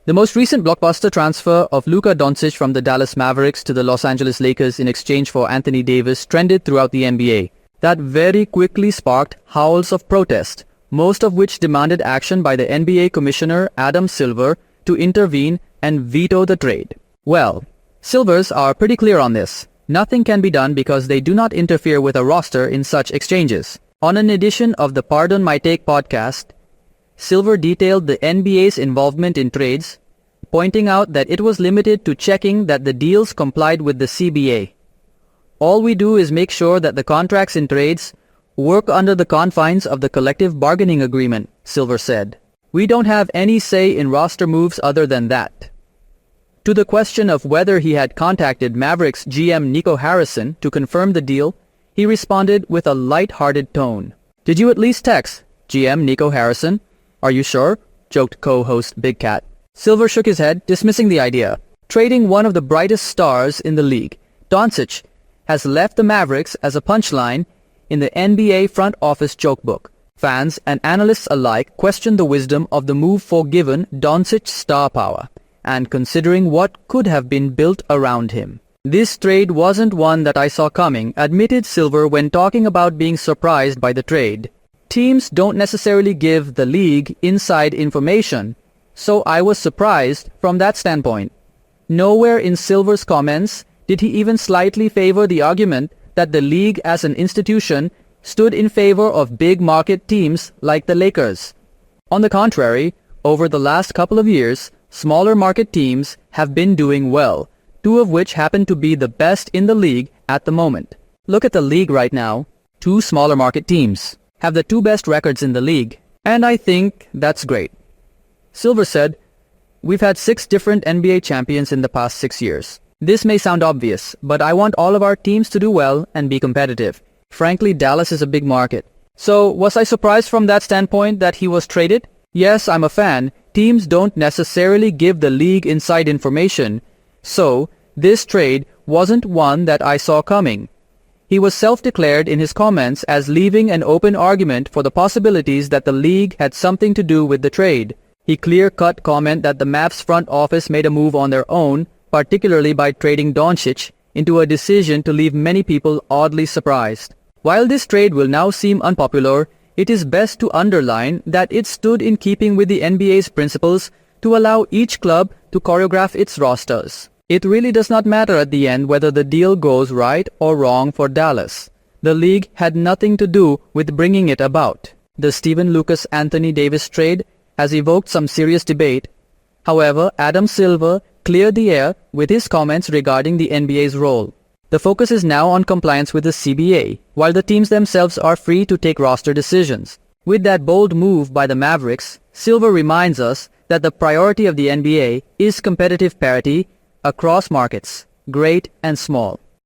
The most recent blockbuster transfer of Luka Doncic from the Dallas Mavericks to the Los Angeles Lakers in exchange for Anthony Davis trended throughout the NBA. That very quickly sparked howls of protest, most of which demanded action by the NBA Commissioner Adam Silver to intervene and veto the trade. Well, Silvers are pretty clear on this. Nothing can be done because they do not interfere with a roster in such exchanges. On an edition of the Pardon My Take podcast, Silver detailed the NBA's involvement in trades, pointing out that it was limited to checking that the deals complied with the CBA. All we do is make sure that the contracts in trades work under the confines of the collective bargaining agreement, Silver said. We don't have any say in roster moves other than that. To the question of whether he had contacted Mavericks GM Nico Harrison to confirm the deal, he responded with a light-hearted tone. "Did you at least text GM Nico Harrison? Are you sure?" joked co-host Big Cat. Silver shook his head, dismissing the idea. Trading one of the brightest stars in the league, Doncic has left the Mavericks as a punchline in the NBA front office jokebook. Fans and analysts alike question the wisdom of the move given Doncic's star power, and considering what could have been built around him. "This trade wasn't one that I saw coming," admitted Silver when talking about being surprised by the trade. "Teams don't necessarily give the league inside information, so I was surprised from that standpoint." Nowhere in Silver's comments did he even slightly favor the argument that the league as an institution stood in favor of big market teams like the Lakers. On the contrary, over the last couple of years, smaller market teams have been doing well, two of which happen to be the best in the league at the moment. Look at the league right now. Two smaller market teams have the two best records in the league, and I think that's great. Silver said, "We've had 6 different NBA champions in the past 6 years. This may sound obvious, but I want all of our teams to do well and be competitive. Frankly, Dallas is a big market." So, was I surprised from that standpoint that he was traded? Yes, I'm a fan. Teams don't necessarily give the league inside information, so this trade wasn't one that I saw coming. He was self-declared in his comments as leaving an open argument for the possibilities that the league had something to do with the trade. He clear-cut comment that the Mavs front office made a move on their own, particularly by trading Doncic, into a decision to leave many people oddly surprised. While this trade will now seem unpopular, it is best to underline that it stood in keeping with the NBA's principles to allow each club to choreograph its rosters. It really does not matter at the end whether the deal goes right or wrong for Dallas. The league had nothing to do with bringing it about. The Steven Lucas-Anthony Davis trade has evoked some serious debate. However, Adam Silver cleared the air with his comments regarding the NBA's role. The focus is now on compliance with the CBA, while the teams themselves are free to take roster decisions. With that bold move by the Mavericks, Silver reminds us that the priority of the NBA is competitive parity across markets, great and small.